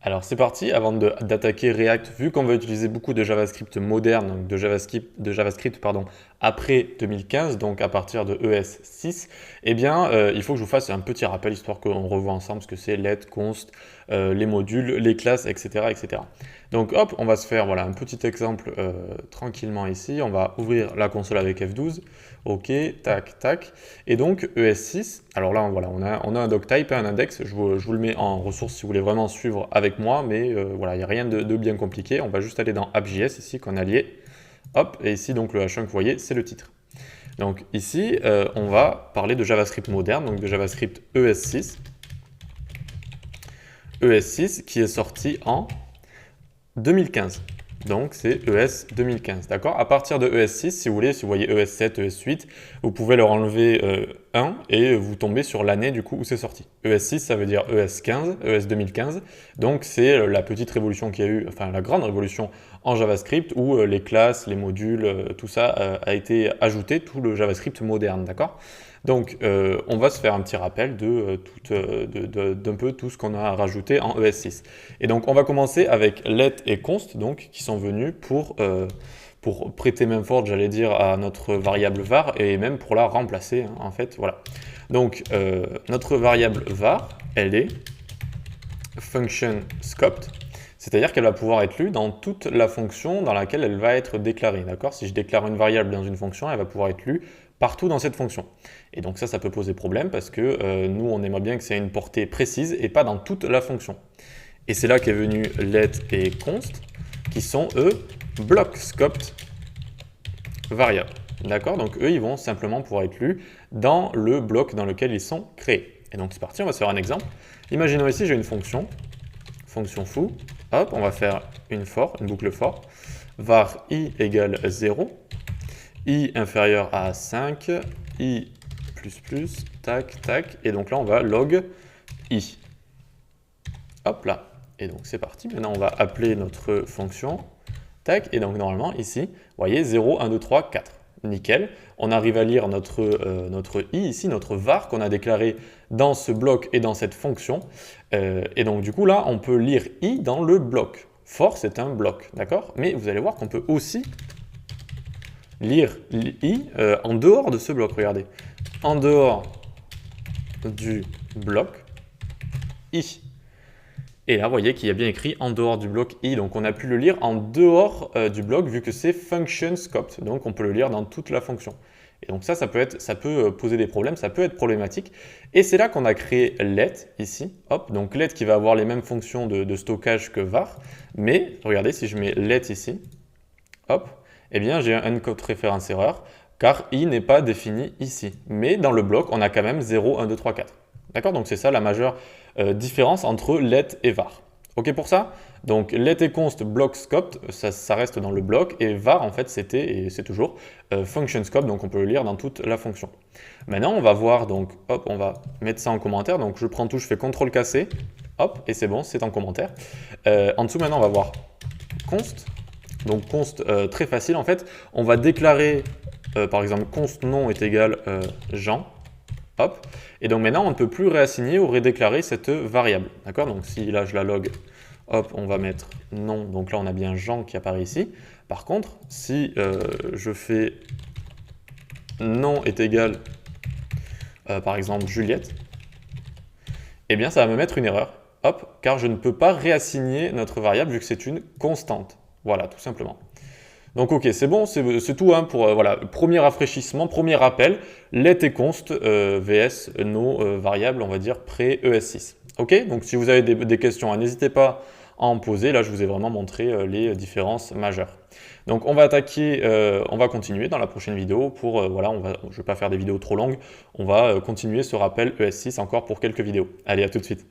Alors c'est parti, avant d'attaquer React, vu qu'on va utiliser beaucoup de JavaScript moderne, donc de JavaScript pardon, après 2015, donc à partir de ES 6, eh bien il faut que je vous fasse un petit rappel, histoire qu'on revoie ensemble ce que c'est let, const, les modules, les classes, etc., etc. Donc hop, on va se faire voilà, un petit exemple tranquillement ici, on va ouvrir la console avec F12, ok, tac, tac, et donc ES6, alors là voilà, on a un doctype, un index, je vous le mets en ressource si vous voulez vraiment suivre avec moi, mais voilà, il n'y a rien de bien compliqué, on va juste aller dans app.js ici qu'on a lié, hop, et ici donc le H1 que vous voyez, c'est le titre. Donc ici, on va parler de JavaScript moderne, donc de JavaScript ES6, ES6 qui est sorti en 2015. Donc c'est ES 2015, d'accord? À partir de ES6, si vous voulez, si vous voyez ES7, ES8, vous pouvez leur enlever 1 et vous tombez sur l'année du coup où c'est sorti. ES6, ça veut dire ES15, ES 2015, donc c'est la petite révolution qu'il y a eu, enfin la grande révolution en JavaScript où les classes, les modules, tout ça a été ajouté, tout le JavaScript moderne, d'accord? Donc, on va se faire un petit rappel d'un peu tout ce qu'on a rajouté en ES6. Et donc, on va commencer avec let et const, donc, qui sont venus pour prêter main forte, j'allais dire, à notre variable var, et même pour la remplacer, hein, en fait, voilà. Donc, notre variable var, elle est function scoped, c'est-à-dire qu'elle va pouvoir être lue dans toute la fonction dans laquelle elle va être déclarée, d'accord? Si je déclare une variable dans une fonction, elle va pouvoir être lue partout dans cette fonction. Et donc ça peut poser problème parce que nous, on aimerait bien que c'est une portée précise et pas dans toute la fonction. Et c'est là qu'est venu let et const, qui sont, eux, block scoped variables. D'accord? Donc eux, ils vont simplement pouvoir être lus dans le bloc dans lequel ils sont créés. Et donc c'est parti, on va se faire un exemple. Imaginons ici, j'ai une fonction foo. Hop, on va faire une boucle for, var i égale 0, i inférieur à 5, i plus, tac, tac, et donc là on va log i. Hop là, et donc c'est parti, maintenant on va appeler notre fonction, tac, et donc normalement ici, vous voyez 0, 1, 2, 3, 4. Nickel, on arrive à lire notre i ici, notre var qu'on a déclaré dans ce bloc et dans cette fonction. Et donc du coup là, on peut lire i dans le bloc. For, c'est un bloc, d'accord? Mais vous allez voir qu'on peut aussi lire i en dehors de ce bloc, regardez. En dehors du bloc i. Et là, vous voyez qu'il y a bien écrit en dehors du bloc i, donc on a pu le lire en dehors du bloc vu que c'est function scoped, donc on peut le lire dans toute la fonction. Et donc ça peut poser des problèmes, ça peut être problématique. Et c'est là qu'on a créé let ici, hop, donc let qui va avoir les mêmes fonctions de stockage que var, mais regardez si je mets let ici, hop, eh bien j'ai un code référence erreur, car i n'est pas défini ici. Mais dans le bloc, on a quand même 0, 1, 2, 3, 4. D'accord? Donc c'est ça la majeure différence entre let et var. Ok pour ça? Donc let et const block scoped, ça reste dans le bloc, et var en fait c'était, et c'est toujours, function scoped, donc on peut le lire dans toute la fonction. Maintenant on va voir, donc hop, on va mettre ça en commentaire, donc je prends tout, je fais CTRL-C, hop, et c'est bon, c'est en commentaire. En dessous maintenant on va voir const, donc const très facile en fait, on va déclarer par exemple const nom est égal Jean, hop, et donc maintenant on ne peut plus réassigner ou redéclarer cette variable, d'accord? Donc si là je la log, hop, on va mettre nom, donc là on a bien Jean qui apparaît ici. Par contre, si je fais nom est égal par exemple Juliette, eh bien ça va me mettre une erreur, hop, car je ne peux pas réassigner notre variable vu que c'est une constante, voilà, tout simplement. Donc ok, c'est bon, c'est tout hein, pour voilà, premier rafraîchissement, premier rappel, let et const vs nos variables, on va dire, pré-ES6. Ok, donc si vous avez des questions, n'hésitez pas à en poser, là je vous ai vraiment montré les différences majeures. Donc on va attaquer, on va continuer dans la prochaine vidéo pour, voilà, je ne vais pas faire des vidéos trop longues, on va continuer ce rappel ES6 encore pour quelques vidéos. Allez, à tout de suite.